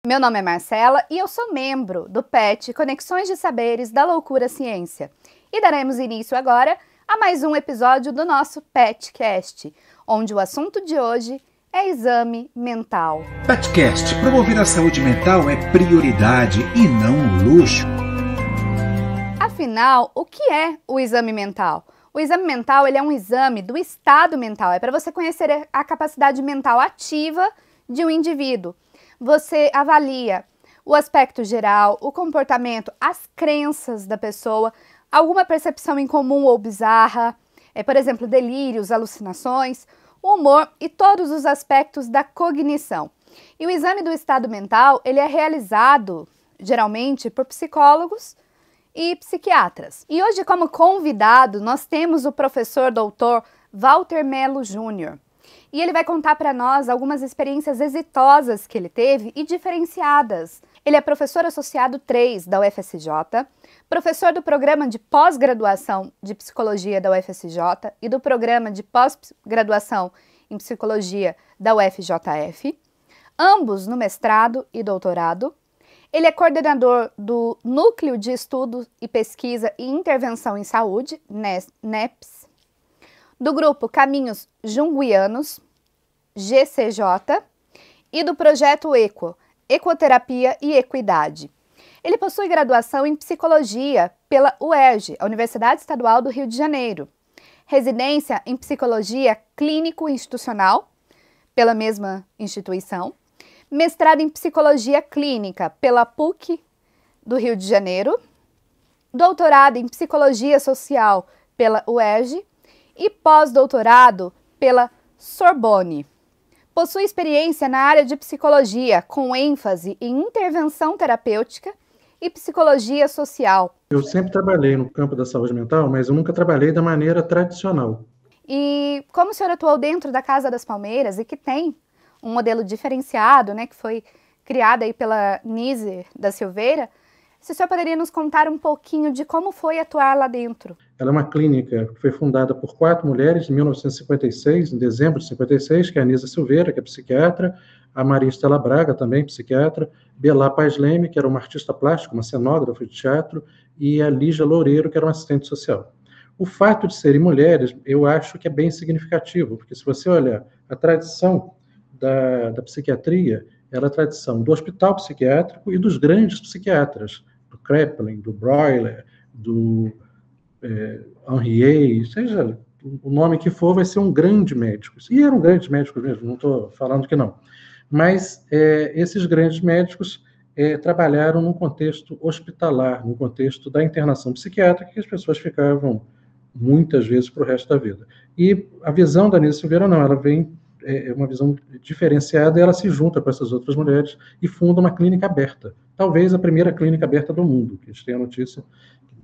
Meu nome é Marcela e eu sou membro do PET Conexões de Saberes da Loucura Ciência. E daremos início agora a mais um episódio do nosso PETcast, onde o assunto de hoje é exame mental. PETcast, promover a saúde mental é prioridade e não um luxo. Afinal, o que é o exame mental? O exame mental ele é um exame do estado mental, é para você conhecer a capacidade mental ativa de um indivíduo. Você avalia o aspecto geral, o comportamento, as crenças da pessoa, alguma percepção incomum ou bizarra, por exemplo, delírios, alucinações, o humor e todos os aspectos da cognição. E o exame do estado mental ele é realizado, geralmente, por psicólogos e psiquiatras. E hoje, como convidado, nós temos o professor doutor Walter Melo Júnior. E ele vai contar para nós algumas experiências exitosas que ele teve e diferenciadas. Ele é professor associado 3 da UFSJ, professor do programa de pós-graduação de psicologia da UFSJ e do programa de pós-graduação em psicologia da UFJF, ambos no mestrado e doutorado. Ele é coordenador do Núcleo de Estudo e Pesquisa e Intervenção em Saúde, NEPS, do grupo Caminhos Junguianos, GCJ, e do projeto EQUO, Equoterapia e Equidade. Ele possui graduação em Psicologia pela UERJ, a Universidade Estadual do Rio de Janeiro, residência em Psicologia Clínico-Institucional, pela mesma instituição, mestrado em Psicologia Clínica pela PUC do Rio de Janeiro, doutorado em Psicologia Social pela UERJ e pós-doutorado pela Sorbonne. Possui experiência na área de psicologia, com ênfase em intervenção terapêutica e psicologia social. Eu sempre trabalhei no campo da saúde mental, mas eu nunca trabalhei da maneira tradicional. E como o senhor atuou dentro da Casa das Palmeiras e que tem um modelo diferenciado, né, que foi criado aí pela Nise da Silveira, se o senhor poderia nos contar um pouquinho de como foi atuar lá dentro? Ela é uma clínica que foi fundada por 4 mulheres em 1956, em dezembro de 56, que é a Nisa Silveira, que é psiquiatra, a Maria Estela Braga, também psiquiatra, Belá Paz Leme, que era uma artista plástica, uma cenógrafa de teatro, e a Lígia Loureiro, que era uma assistente social. O fato de serem mulheres, eu acho que é bem significativo, porque se você olhar a tradição da psiquiatria, ela é a tradição do hospital psiquiátrico e dos grandes psiquiatras, do Kraepelin, do Breuer, do Henriet, seja o nome que for, vai ser um grande médico. E eram grandes médicos mesmo, não estou falando que não. Mas esses grandes médicos trabalharam num contexto hospitalar, no contexto da internação psiquiátrica, que as pessoas ficavam muitas vezes para o resto da vida. E a visão da Nise Silveira não, ela vem uma visão diferenciada e ela se junta com essas outras mulheres e funda uma clínica aberta. Talvez a primeira clínica aberta do mundo, que a gente tem a notícia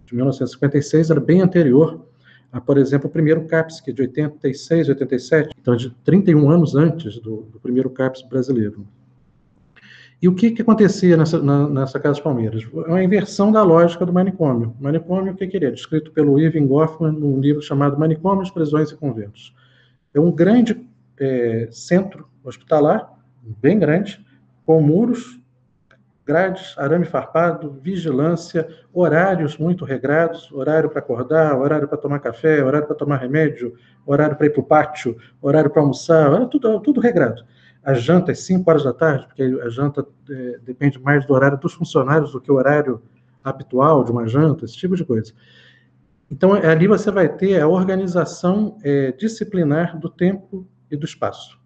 de 1956, era bem anterior a, por exemplo, o primeiro CAPS, que é de 86, 87, então de 31 anos antes do primeiro CAPS brasileiro. E o que acontecia nessa Casa das Palmeiras? É uma inversão da lógica do manicômio. O manicômio, o que ele é? Descrito pelo Irving Goffman num livro chamado Manicômios, Prisões e Conventos. É um grande centro hospitalar, bem grande, com muros, grades, arame farpado, vigilância, horários muito regrados, horário para acordar, horário para tomar café, horário para tomar remédio, horário para ir para o pátio, horário para almoçar, tudo regrado. A janta é 5 horas da tarde, porque a janta depende mais do horário dos funcionários do que o horário habitual de uma janta, esse tipo de coisa. Então, ali você vai ter a organização disciplinar do tempo e do espaço.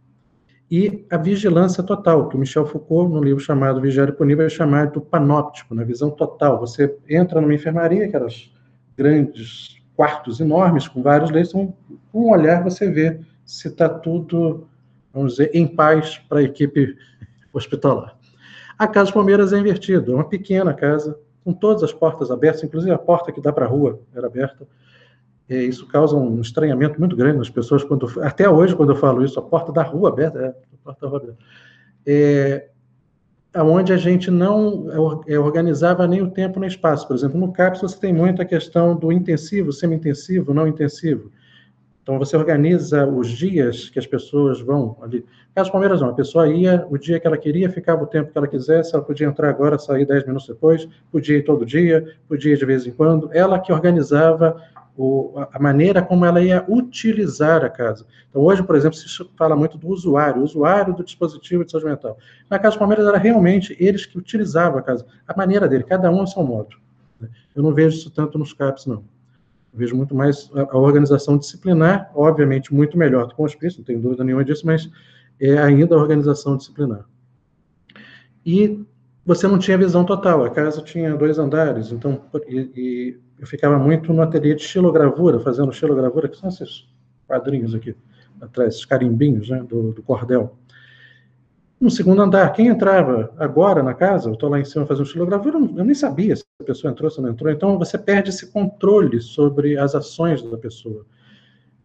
E a vigilância total, que o Michel Foucault, no livro chamado Vigiar e Punir, vai chamar do panóptico, na visão total. Você entra numa enfermaria, aquelas grandes quartos enormes, com vários leitos, com um olhar você vê se está tudo, vamos dizer, em paz para a equipe hospitalar. A Casa das Palmeiras é invertido, é uma pequena casa, com todas as portas abertas, inclusive a porta que dá para a rua era aberta. Isso causa um estranhamento muito grande nas pessoas, até hoje, quando eu falo isso, a porta da rua aberta, onde a gente não organizava nem o tempo nem o espaço. Por exemplo, no CAPS você tem muito a questão do intensivo, semi-intensivo, não intensivo. Então, você organiza os dias que as pessoas vão ali. No caso Palmeiras, não. A pessoa ia o dia que ela queria, ficava o tempo que ela quisesse, ela podia entrar agora, sair 10 minutos depois, podia ir todo dia, podia ir de vez em quando. Ela que organizava a maneira como ela ia utilizar a casa. Então, hoje, por exemplo, se fala muito do usuário do dispositivo de saúde mental. Na Casa Palmeiras, era realmente eles que utilizavam a casa, a maneira dele, cada um ao seu modo. Eu não vejo isso tanto nos CAPs, não. Eu vejo muito mais a organização disciplinar, obviamente muito melhor do que o hospício, não tenho dúvida nenhuma disso, mas é ainda a organização disciplinar. E você não tinha visão total, a casa tinha 2 andares, então eu ficava muito no ateliê de xilogravura, fazendo xilogravura, que são esses quadrinhos aqui atrás, esses carimbinhos, né, do cordel. No 2º andar, quem entrava agora na casa, eu estou lá em cima fazendo xilogravura, eu nem sabia se a pessoa entrou, se não entrou, então você perde esse controle sobre as ações da pessoa.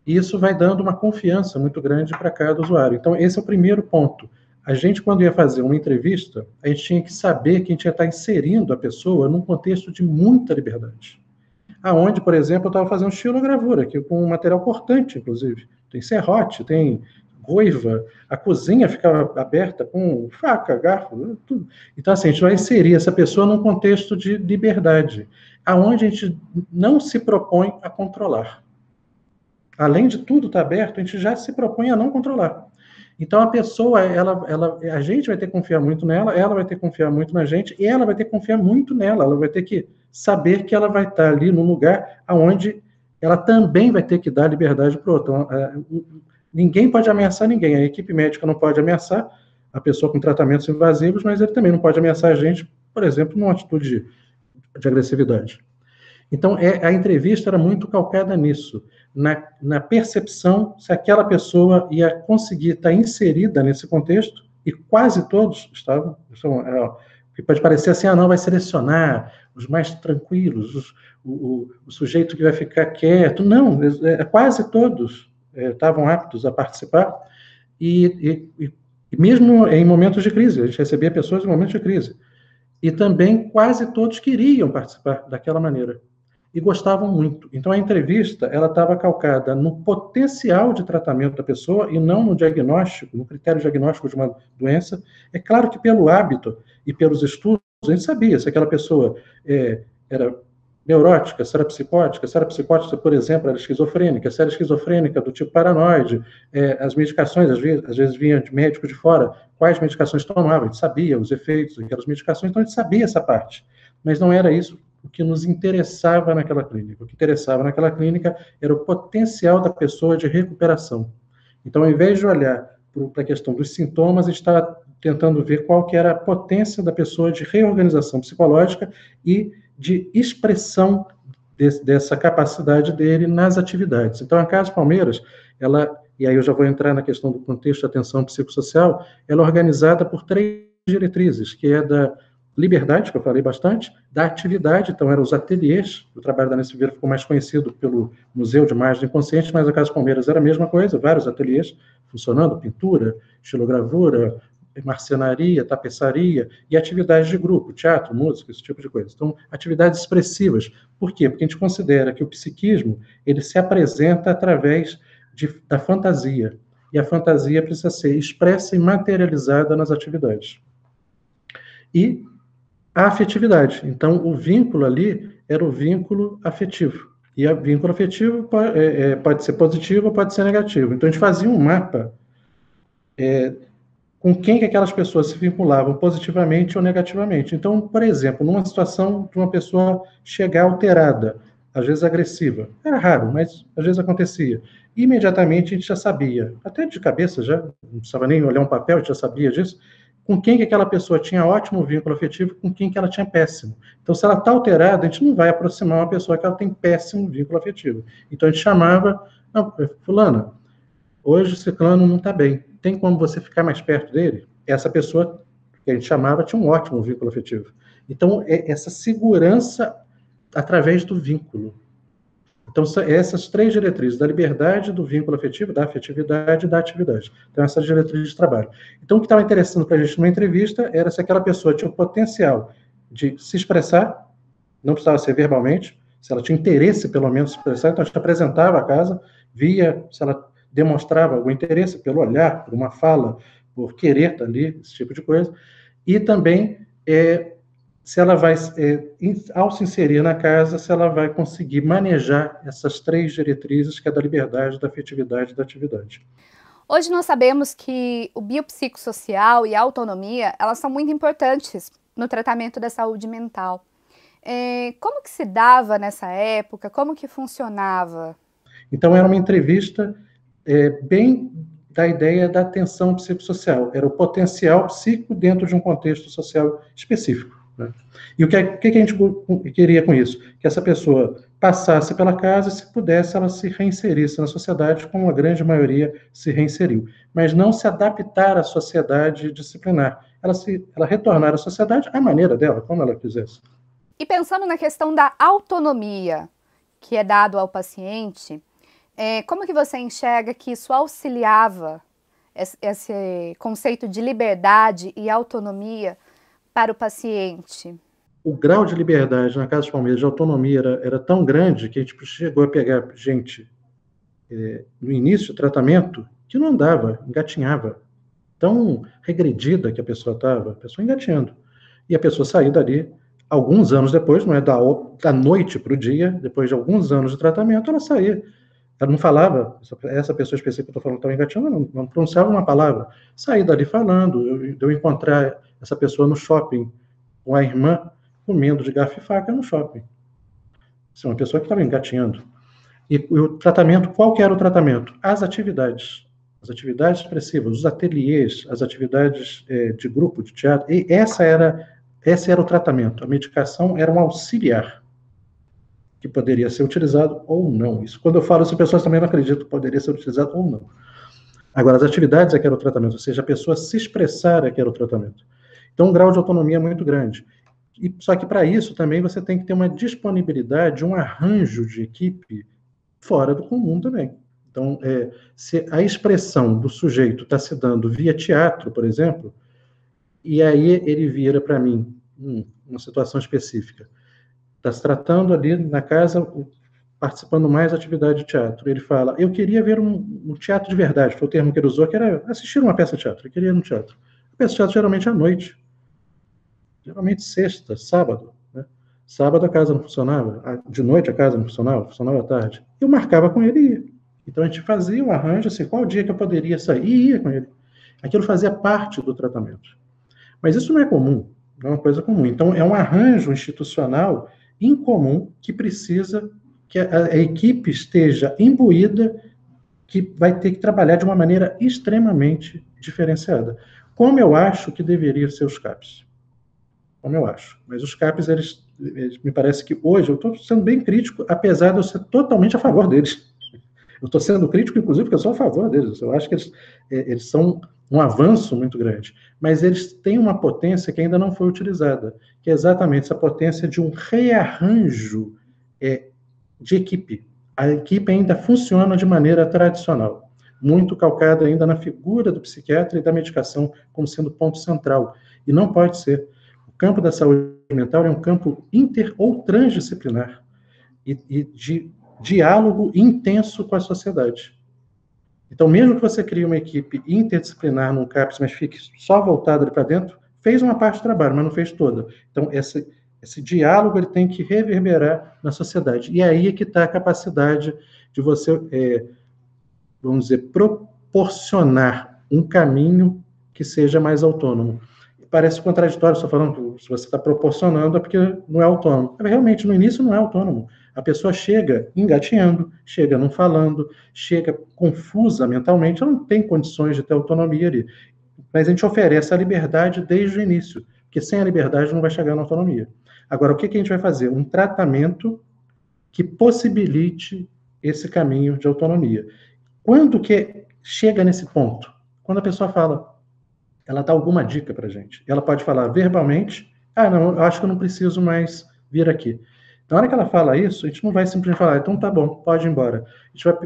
E isso vai dando uma confiança muito grande para cada usuário. Então, esse é o primeiro ponto. A gente, quando ia fazer uma entrevista, a gente tinha que saber que a gente ia estar inserindo a pessoa num contexto de muita liberdade. Aonde, por exemplo, eu estava fazendo xilogravura, aqui com um material cortante, inclusive. Tem serrote, tem goiva, a cozinha ficava aberta com faca, garfo, tudo. Então, assim, a gente vai inserir essa pessoa num contexto de liberdade, aonde a gente não se propõe a controlar. Além de tudo estar aberto, a gente já se propõe a não controlar. Então, a pessoa, a gente vai ter que confiar muito nela, ela vai ter que confiar muito na gente, e ela vai ter que confiar muito nela, ela vai ter que saber que ela vai estar ali num lugar onde ela também vai ter que dar liberdade para o outro. Então, ninguém pode ameaçar ninguém, a equipe médica não pode ameaçar a pessoa com tratamentos invasivos, mas ele também não pode ameaçar a gente, por exemplo, numa atitude de agressividade. Então, a entrevista era muito calcada nisso, na percepção se aquela pessoa ia conseguir estar inserida nesse contexto, e quase todos estavam, que pode parecer assim, não, vai selecionar os mais tranquilos, o sujeito que vai ficar quieto. Não, quase todos estavam aptos a participar, e mesmo em momentos de crise, a gente recebia pessoas em momentos de crise, e também quase todos queriam participar daquela maneira, e gostavam muito. Então, a entrevista, ela estava calcada no potencial de tratamento da pessoa e não no diagnóstico, no critério diagnóstico de uma doença. É claro que pelo hábito e pelos estudos, a gente sabia se aquela pessoa era neurótica, se era psicótica, por exemplo, era esquizofrênica, se era esquizofrênica do tipo paranoide, as medicações, às vezes vinham de médico de fora, quais medicações tomava, a gente sabia os efeitos daquelas medicações, então a gente sabia essa parte, mas não era isso o que nos interessava naquela clínica. O que interessava naquela clínica era o potencial da pessoa de recuperação. Então, ao invés de olhar para a questão dos sintomas, a gente estava tentando ver qual que era a potência da pessoa de reorganização psicológica e de expressão dessa capacidade dele nas atividades. Então, a Casa Palmeiras, e aí eu já vou entrar na questão do contexto de atenção psicossocial, ela é organizada por 3 diretrizes, que é da liberdade, que eu falei bastante, da atividade, então eram os ateliês, o trabalho da Nancy Vieira ficou mais conhecido pelo Museu de Imagem Inconsciente, mas a Casa Palmeiras era a mesma coisa, vários ateliês funcionando, pintura, xilogravura, marcenaria, tapeçaria, e atividades de grupo, teatro, música, esse tipo de coisa. Então, atividades expressivas. Por quê? Porque a gente considera que o psiquismo, ele se apresenta através da fantasia, e a fantasia precisa ser expressa e materializada nas atividades. E a afetividade. Então, o vínculo ali era o vínculo afetivo. E o vínculo afetivo pode ser positivo ou pode ser negativo. Então, a gente fazia um mapa com quem que aquelas pessoas se vinculavam positivamente ou negativamente. Então, por exemplo, numa situação de uma pessoa chegar alterada, às vezes agressiva, era raro, mas às vezes acontecia. Imediatamente a gente já sabia, até de cabeça já, não precisava nem olhar um papel, a gente já sabia disso, com quem que aquela pessoa tinha ótimo vínculo afetivo, com quem que ela tinha péssimo. Então, se ela está alterada, a gente não vai aproximar uma pessoa que ela tem péssimo vínculo afetivo. Então, a gente chamava, não, fulana, hoje o ciclano não está bem, tem como você ficar mais perto dele? Essa pessoa, que a gente chamava, tinha um ótimo vínculo afetivo. Então, essa segurança através do vínculo. Então, essas 3 diretrizes, da liberdade, do vínculo afetivo, da afetividade e da atividade. Então, essas diretrizes de trabalho. Então, o que estava interessando para a gente numa entrevista era se aquela pessoa tinha o potencial de se expressar, não precisava ser verbalmente, se ela tinha interesse, pelo menos, em se expressar, então a gente apresentava a casa, via se ela demonstrava algum interesse pelo olhar, por uma fala, por querer estar ali, esse tipo de coisa, e também se ela vai, ao se inserir na casa, se ela vai conseguir manejar essas 3 diretrizes, que é da liberdade, da afetividade e da atividade. Hoje nós sabemos que o biopsicossocial e a autonomia, elas são muito importantes no tratamento da saúde mental. Como que se dava nessa época? Como que funcionava? Então, era uma entrevista bem da ideia da atenção psicossocial. Era o potencial psíquico dentro de um contexto social específico. Né? E o que a gente queria com isso? Que essa pessoa passasse pela casa e, se pudesse, ela se reinserisse na sociedade, como a grande maioria se reinseriu. Mas não se adaptar à sociedade disciplinar. Ela retornar à sociedade à maneira dela, como ela quisesse. E pensando na questão da autonomia que é dado ao paciente, como que você enxerga que isso auxiliava esse conceito de liberdade e autonomia para o paciente? O grau de liberdade na Casa dos Palmeiras, de autonomia, era tão grande que a gente chegou a pegar gente no início do tratamento que não andava, engatinhava. Tão regredida que a pessoa estava, a pessoa engatinhando. E a pessoa saiu dali, alguns anos depois, não é da noite para o dia, depois de alguns anos de tratamento, ela saía. Ela não falava, essa pessoa específica que eu estou falando estava engatinhando, não pronunciava uma palavra. Saí dali falando, eu encontrar essa pessoa no shopping, com a irmã, comendo de garfo e faca no shopping. Isso é uma pessoa que estava engatinhando. E o tratamento, qual que era o tratamento? As atividades expressivas, os ateliês, as atividades de grupo, de teatro, e esse era o tratamento. A medicação era um auxiliar que poderia ser utilizado ou não. Isso, quando eu falo isso, as pessoas também não acreditam que poderia ser utilizado ou não. Agora, as atividades é que era o tratamento, ou seja, a pessoa se expressar é que era o tratamento. Então, um grau de autonomia muito grande. Só que, para isso, também você tem que ter uma disponibilidade, um arranjo de equipe fora do comum também. Então, se a expressão do sujeito está se dando via teatro, por exemplo, e aí ele vira para mim, uma situação específica, está se tratando ali na casa, participando mais da atividade de teatro. Ele fala, eu queria ver um teatro de verdade, foi o termo que ele usou, que era assistir uma peça de teatro, ele queria ir no teatro. A peça de teatro geralmente à noite, geralmente sexta, sábado. Né? Sábado a casa não funcionava, de noite a casa não funcionava à tarde. Eu marcava com ele e ia. Então a gente fazia um arranjo, assim, qual dia que eu poderia sair, e ia com ele. Aquilo fazia parte do tratamento. Mas isso não é comum, não é uma coisa comum. Então é um arranjo institucional incomum que precisa que a equipe esteja imbuída, que vai ter que trabalhar de uma maneira extremamente diferenciada. Como eu acho que deveriam ser os CAPs. Como eu acho. Mas os CAPs, eles me parece que hoje, eu estou sendo bem crítico, apesar de eu ser totalmente a favor deles. Eu estou sendo crítico, inclusive, porque eu sou a favor deles. Eu acho que eles são um avanço muito grande. Mas eles têm uma potência que ainda não foi utilizada, que é exatamente essa potência de um rearranjo de equipe. A equipe ainda funciona de maneira tradicional, muito calcada ainda na figura do psiquiatra e da medicação como sendo ponto central. E não pode ser. O campo da saúde mental é um campo inter ou transdisciplinar e de diálogo intenso com a sociedade. Então, mesmo que você crie uma equipe interdisciplinar num CAPS, mas fique só voltada ali para dentro, fez uma parte do trabalho, mas não fez toda. Então, esse diálogo ele tem que reverberar na sociedade. E aí é que está a capacidade de você, vamos dizer, proporcionar um caminho que seja mais autônomo. Parece contraditório, só falando que se você está proporcionando é porque não é autônomo. Realmente, no início não é autônomo. A pessoa chega engatinhando, chega não falando, chega confusa mentalmente, ela não tem condições de ter autonomia ali. Mas a gente oferece a liberdade desde o início, porque sem a liberdade não vai chegar na autonomia. Agora, o que a gente vai fazer? Um tratamento que possibilite esse caminho de autonomia. Quando que chega nesse ponto? Quando a pessoa fala, ela dá alguma dica para a gente. Ela pode falar verbalmente, não, eu acho que eu não preciso mais vir aqui. Na hora que ela fala isso, a gente não vai simplesmente falar, então tá bom, pode ir embora.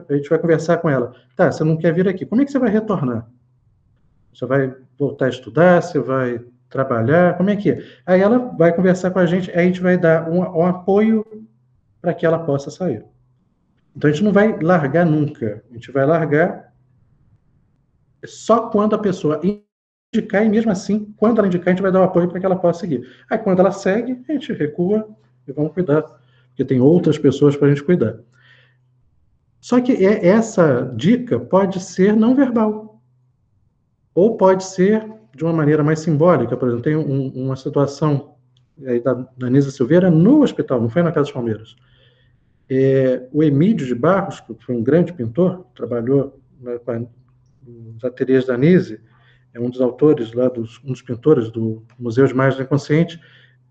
A gente vai conversar com ela. Tá, você não quer vir aqui, como é que você vai retornar? Você vai voltar a estudar, você vai trabalhar, como é que é? Aí ela vai conversar com a gente, aí a gente vai dar um apoio para que ela possa sair. Então a gente não vai largar nunca, a gente vai largar só quando a pessoa indicar, e mesmo assim, quando ela indicar, a gente vai dar o apoio para que ela possa seguir. Aí quando ela segue, a gente recua e vamos cuidar, porque tem outras pessoas para a gente cuidar. Só que essa dica pode ser não verbal, ou pode ser de uma maneira mais simbólica. Por exemplo, tem uma situação aí da Anísia Silveira no hospital, não foi na Casa dos Palmeiras. O Emídio de Barros, que foi um grande pintor, trabalhou nos ateliês da Anísia, é um dos autores lá, um dos pintores do Museu de Imagens do Inconsciente.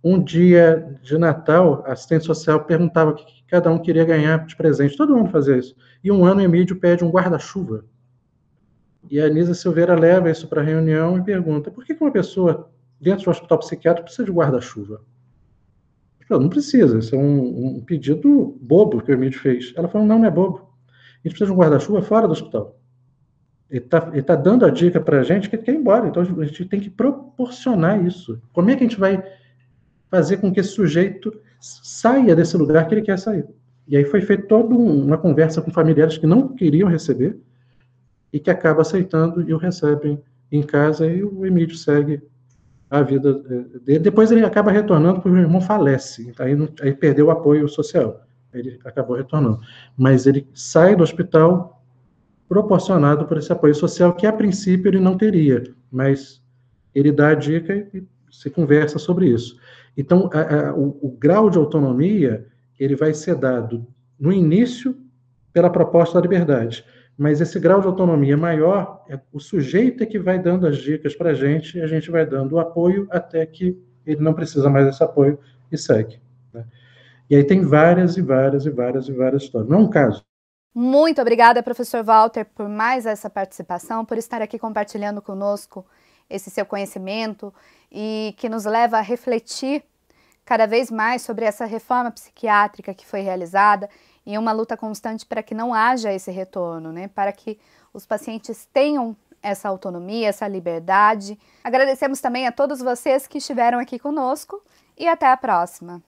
Um dia de Natal, a assistente social perguntava o que cada um queria ganhar de presente. Todo mundo fazia isso. E um ano o Emídio pede um guarda-chuva. E a Anísia Silveira leva isso para a reunião e pergunta: por que uma pessoa dentro de um hospital psiquiátrico precisa de guarda-chuva? Não precisa, isso é um pedido bobo que o Emílio fez. Ela falou: não é bobo. A gente precisa de um guarda-chuva fora do hospital. Ele tá dando a dica para a gente que ele quer ir embora. Então a gente tem que proporcionar isso. Como é que a gente vai fazer com que esse sujeito saia desse lugar que ele quer sair? E aí foi feita toda uma conversa com familiares que não queriam receber e que acaba aceitando e o recebem em casa, e o Emílio segue a vida dele. Depois ele acaba retornando porque o irmão falece, aí perdeu o apoio social, ele acabou retornando. Mas ele sai do hospital proporcionado por esse apoio social que, a princípio, ele não teria, mas ele dá a dica e se conversa sobre isso. Então, o grau de autonomia, ele vai ser dado no início pela proposta da liberdade, mas esse grau de autonomia maior, o sujeito é que vai dando as dicas para a gente, e a gente vai dando o apoio até que ele não precisa mais desse apoio e segue, né? E aí tem várias e várias e várias e várias histórias. Não é um caso. Muito obrigada, professor Walter, por mais essa participação, por estar aqui compartilhando conosco esse seu conhecimento e que nos leva a refletir cada vez mais sobre essa reforma psiquiátrica que foi realizada e uma luta constante para que não haja esse retorno, né? Para que os pacientes tenham essa autonomia, essa liberdade. Agradecemos também a todos vocês que estiveram aqui conosco e até a próxima.